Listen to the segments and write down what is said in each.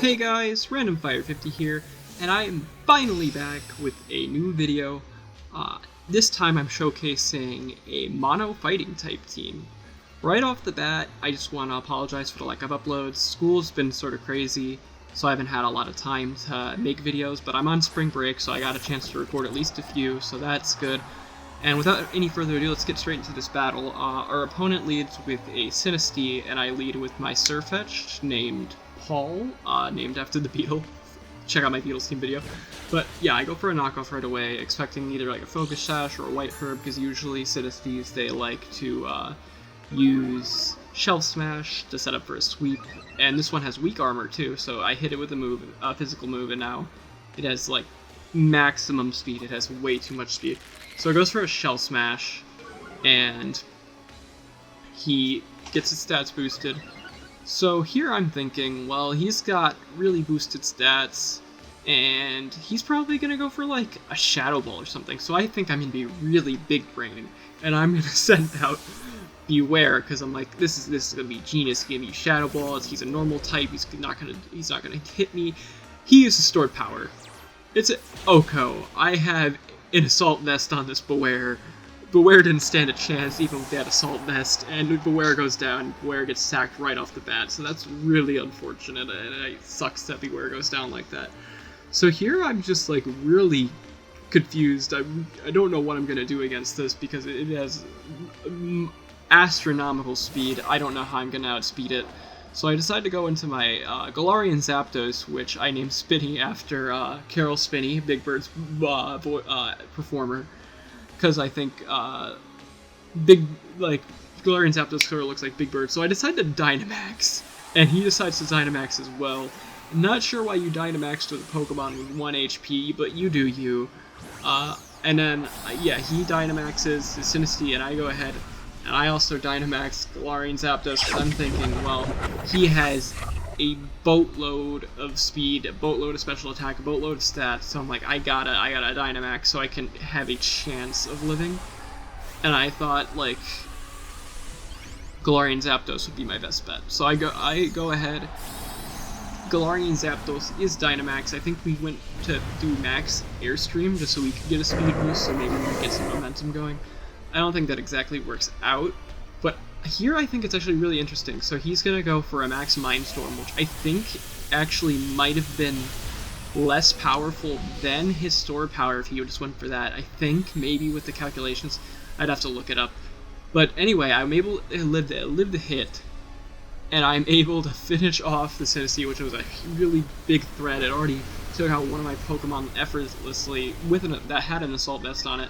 Hey guys, Random Fire 50 here, and I am finally back with a new video. This time I'm showcasing a mono fighting type team. Right off the bat, I just want to apologize for the lack of uploads. School's been sort of crazy, so I haven't had a lot of time to make videos, but I'm on spring break, so I got a chance to record at least a few, so that's good. And without any further ado, let's get straight into this battle. Our opponent leads with a Sirfetch'd, and I lead with my Sirfetch'd named Paul, named after the Beetle. Check out my Beatles team video. But yeah, I go for a knockoff right away, expecting either like a Focus Sash or a White Herb, because usually Sirfetch'ds, they like to use Shelf Smash to set up for a sweep. And this one has weak armor too, so I hit it with a move, a physical move, and now it has like maximum speed. It has way too much speed. So it goes for a Shell Smash, and he gets his stats boosted. So here I'm thinking, well, he's got really boosted stats, and he's probably going to go for like a Shadow Ball or something. So I think I'm going to be really big brain, and I'm going to send out Beware, because I'm like, this is going to be genius. Give me Shadow Balls. He's a normal type. He's not gonna hit me. He uses stored power. It's an Oko. I have an Assault Vest on this Beware. Beware didn't stand a chance even with that Assault Vest, and Beware goes down, Beware gets sacked right off the bat, so that's really unfortunate, and it sucks that Beware goes down like that. So here I'm just like really confused. I don't know what I'm going to do against this, because it has astronomical speed. I don't know how I'm going to outspeed it. So I decided to go into my Galarian Zapdos, which I named Spinny after Carol Spinney, Big Bird's performer, because I think Galarian Zapdos sort of looks like Big Bird. So I decided to Dynamax, and he decides to Dynamax as well. I'm not sure why you Dynamax with a Pokemon with 1 HP, but you do you. And then, yeah, he Dynamaxes his Sirfetch'd, and I go ahead and I also Dynamax Galarian Zapdos, because I'm thinking, well, he has a boatload of speed, a boatload of special attack, a boatload of stats, so I'm like, I gotta Dynamax so I can have a chance of living. And I thought, like, Galarian Zapdos would be my best bet. So I go ahead. Galarian Zapdos is Dynamax. I think we went to do max Airstream just so we could get a speed boost, so maybe we could get some momentum going. I don't think that exactly works out, but here I think it's actually really interesting. So he's going to go for a max Mindstorm, which I think actually might have been less powerful than his store power if he just went for that. I think, maybe with the calculations, I'd have to look it up. But anyway, I'm able to live the hit, and I'm able to finish off the Sirfetch'd, which was a really big threat. It already took out one of my Pokemon effortlessly that had an Assault Vest on it.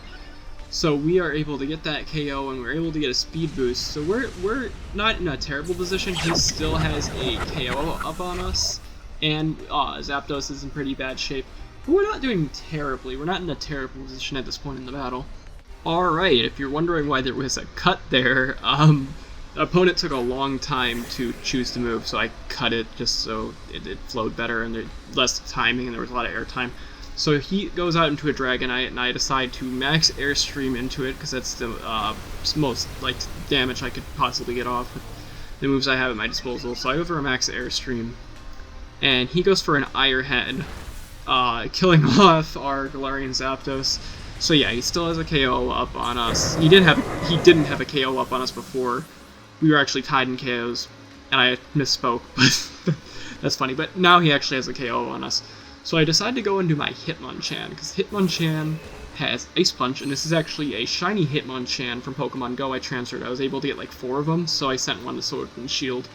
So we are able to get that KO, and we're able to get a speed boost. So we're not in a terrible position. He still has a KO up on us, and Zapdos is in pretty bad shape. But we're not doing terribly. We're not in a terrible position at this point in the battle. Alright, if you're wondering why there was a cut there, the opponent took a long time to choose to move, so I cut it just so it flowed better, and there's less timing, and there was a lot of air time. So he goes out into a Dragonite, and I decide to max Airstream into it, because that's the most damage I could possibly get off with the moves I have at my disposal. So I go for a max Airstream, and he goes for an Iron Head, killing off our Galarian Zapdos. So yeah, he still has a KO up on us. He didn't have a KO up on us before. We were actually tied in KOs, and I misspoke, but that's funny. But now he actually has a KO on us. So I decided to go into my Hitmonchan, because Hitmonchan has Ice Punch, and this is actually a shiny Hitmonchan from Pokemon Go I transferred. I was able to get like 4 of them, so I sent one to Sword and Shield.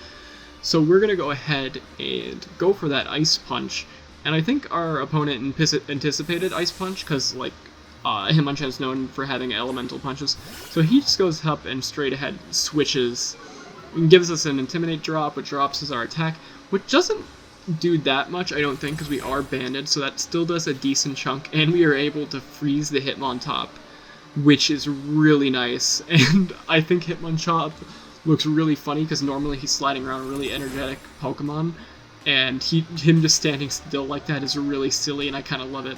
So we're going to go ahead and go for that Ice Punch, and I think our opponent anticipated Ice Punch, because like Hitmonchan is known for having elemental punches. So he just goes up and straight ahead switches, and gives us an Intimidate drop, which drops as our attack, which doesn't do that much, I don't think, because we are banded, so that still does a decent chunk, and we are able to freeze the Hitmontop, which is really nice. And I think Hitmontop looks really funny, because normally he's sliding around a really energetic Pokemon, and him just standing still like that is really silly, and I kind of love it.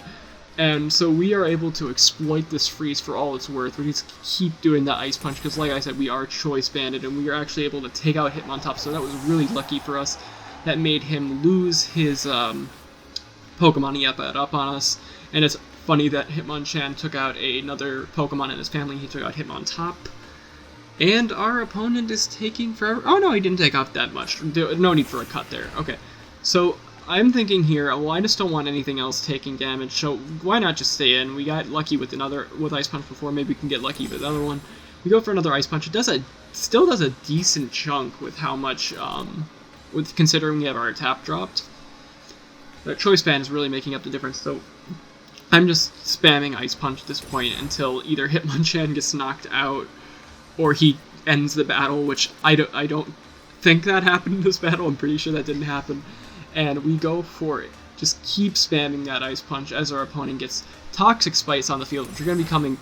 And so we are able to exploit this freeze for all it's worth. We just keep doing that Ice Punch, because like I said, we are choice banded, and we are actually able to take out Hitmontop, so that was really lucky for us. that made him lose his Pokemon he up on us. And it's funny that Hitmonchan took out another Pokemon in his family. He took out Hitmontop. And our opponent is taking forever. Oh no, he didn't take off that much. No need for a cut there. Okay, so I'm thinking here, well, I just don't want anything else taking damage, so why not just stay in? We got lucky with Ice Punch before, maybe we can get lucky with another one. We go for another Ice Punch. It still does a decent chunk with how much, with considering we have our tap dropped. That Choice Band is really making up the difference, so I'm just spamming Ice Punch at this point until either Hitmonchan gets knocked out or he ends the battle, which I don't think that happened in this battle. I'm pretty sure that didn't happen. And we go for it. Just keep spamming that Ice Punch as our opponent gets Toxic Spites on the field, which are going to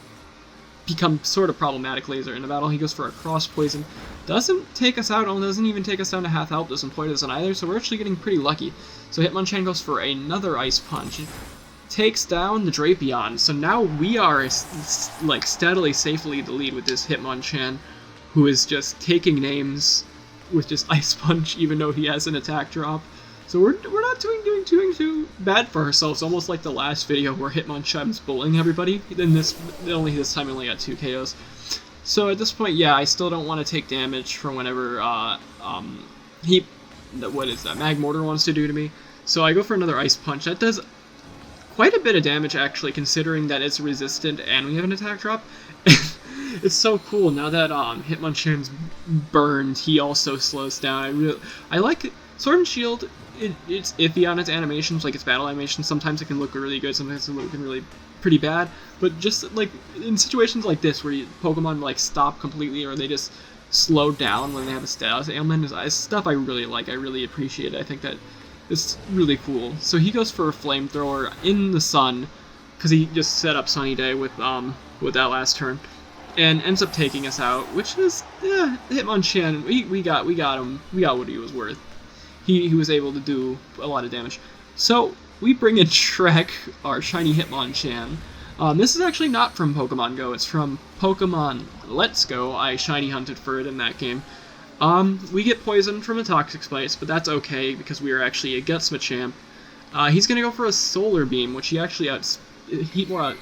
become sort of problematic later in the battle. He goes for a Cross Poison. Doesn't take us out, doesn't even take us down to half health, doesn't poison either, so we're actually getting pretty lucky. So Hitmonchan goes for another Ice Punch. Takes down the Drapion. So now we are like steadily, safely the lead with this Hitmonchan, who is just taking names with just Ice Punch, even though he has an attack drop. So we're not doing too bad for ourselves. Almost like the last video where Hitmonchan's bullying everybody. Then this time we only got 2 KOs. So at this point, yeah, I still don't want to take damage from whenever Magmortar wants to do to me. So I go for another Ice Punch. That does quite a bit of damage, actually, considering that it's resistant and we have an attack drop. It's so cool. Now that Hitmonchan's burned, he also slows down. I like Sword and Shield. It's iffy on its animations, like its battle animations. Sometimes it can look really good, sometimes it can look really pretty bad. But just like in situations like this, where Pokemon like stop completely or they just slow down when they have a status ailment, is stuff I really like. I really appreciate it. I think that it's really cool. So he goes for a Flamethrower in the sun, because he just set up Sunny Day with that last turn, and ends up taking us out, which is, Hitmonchan, we got him, we got what he was worth. He was able to do a lot of damage. So we bring in Shrek, our shiny Hitmonchan. This is actually not from Pokemon Go, it's from Pokemon Let's Go. I shiny hunted for it in that game. We get poisoned from a Toxic Spice, but that's okay, because we are actually a Guts Machamp. He's gonna go for a Solar Beam, which he actually Magmortar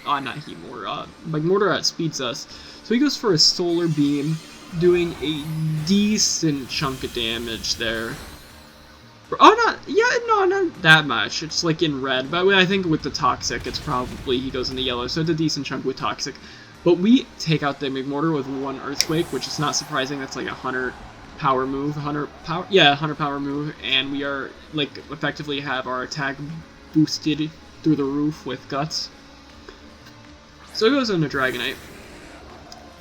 outspeeds us. So he goes for a Solar Beam, doing a decent chunk of damage there. Not that much. It's like in red, but I think with the Toxic, it's probably he goes in the yellow, so it's a decent chunk with Toxic. But we take out the Magmortar with 1 Earthquake, which is not surprising. That's like a 100 power move, 100 power move, and we are like effectively have our attack boosted through the roof with Guts. So it goes into Dragonite,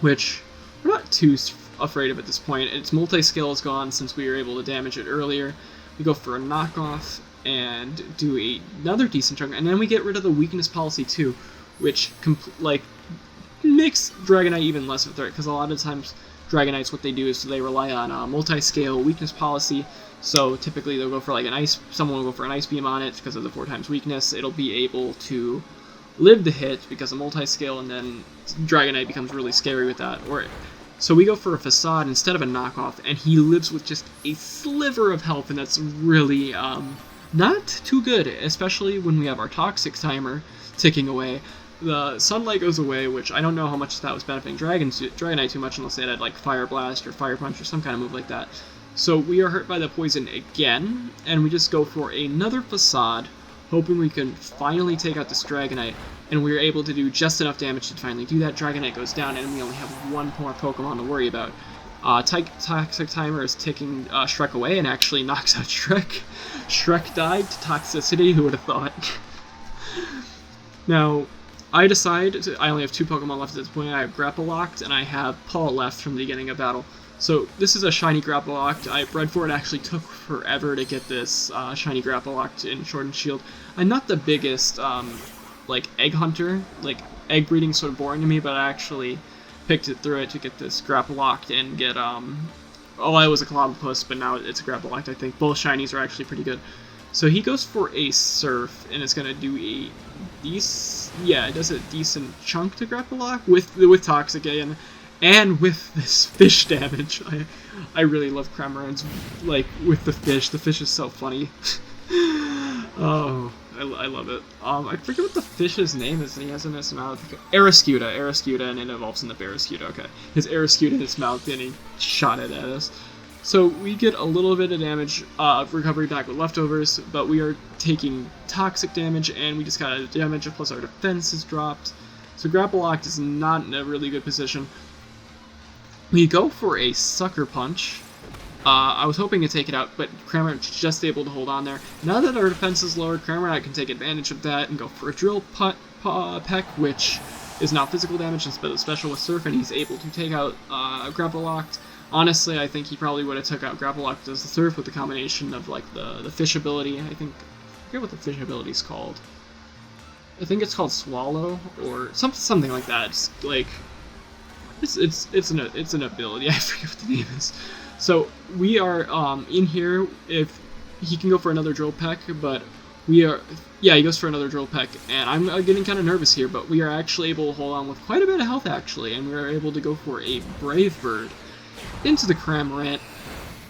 which we're not too afraid of at this point. Its multi-scale is gone since we were able to damage it earlier. We go for a knockoff and do another decent chunk, and then we get rid of the weakness policy too, which makes Dragonite even less of a threat, because a lot of times Dragonites, what they do is they rely on multi-scale weakness policy. So typically they'll go for like someone will go for an Ice Beam on it because of the 4x weakness. It'll be able to live the hit because of multi-scale, and then Dragonite becomes really scary with that. So we go for a Facade instead of a knockoff, and he lives with just a sliver of health, and that's really not too good, especially when we have our Toxic timer ticking away. The Sunlight goes away, which I don't know how much that was benefiting Dragonite too much, unless they had like Fire Blast or Fire Punch or some kind of move like that. So we are hurt by the poison again, and we just go for another Facade, hoping we can finally take out this Dragonite, and we are able to do just enough damage to finally do that. Dragonite goes down, and we only have 1 more Pokemon to worry about. Toxic Timer is taking Shrek away and actually knocks out Shrek. Shrek died to toxicity, who would have thought? Now, I only have 2 Pokemon left at this point. I have Grapple Locked, and I have Paw left from the beginning of battle. So this is a shiny Grapple Locked. I bred for it. Actually took forever to get this shiny Grapple Locked in Sword and Shield. I'm not the biggest like egg hunter. Like egg breeding sort of boring to me, but I actually picked it through it to get this Grapple Locked and get I was a Clobbopus, but now it's a Grapple Locked. I think both shinies are actually pretty good. So he goes for a Surf, and it's gonna do it does a decent chunk to Grapple Lock with Toxic again. And with this fish damage, I really love Cramorant's, like, with the fish. The fish is so funny. Oh, I love it. I forget what the fish's name is, and he has in his mouth. Aeroscuda, and it evolves into Barrascuda. Okay, his Aeroscuda in his mouth, and he shot it at us. So we get a little bit of damage, recovery back with leftovers, but we are taking toxic damage, and we just got a damage, plus our defense is dropped. So Grapple Locked is not in a really good position. We go for a Sucker Punch. I was hoping to take it out, but Cramorant's just able to hold on there. Now that our defense is lowered, Cramorant can take advantage of that and go for a Drill Peck, which is now physical damage instead of special with Surf, and he's able to take out Grapple Locked. Honestly, I think he probably would have took out Grapple Locked as the Surf with the combination of like the fish ability. I forget what the fish ability is called. I think it's called Swallow or something like that. It's like it's an ability. I forget what the name is. So we are in here. If he can go for another Drill Peck, but we are. Yeah, he goes for another Drill Peck, and I'm getting kind of nervous here. But we are actually able to hold on with quite a bit of health actually, and we are able to go for a Brave Bird into the Cramorant,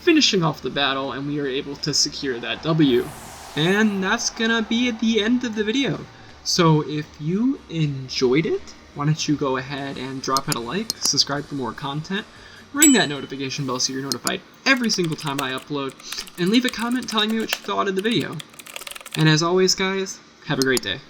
finishing off the battle, and we are able to secure that W. And that's gonna be at the end of the video. So if you enjoyed it, why don't you go ahead and drop it a like, subscribe for more content, ring that notification bell so you're notified every single time I upload, and leave a comment telling me what you thought of the video. And as always guys, have a great day.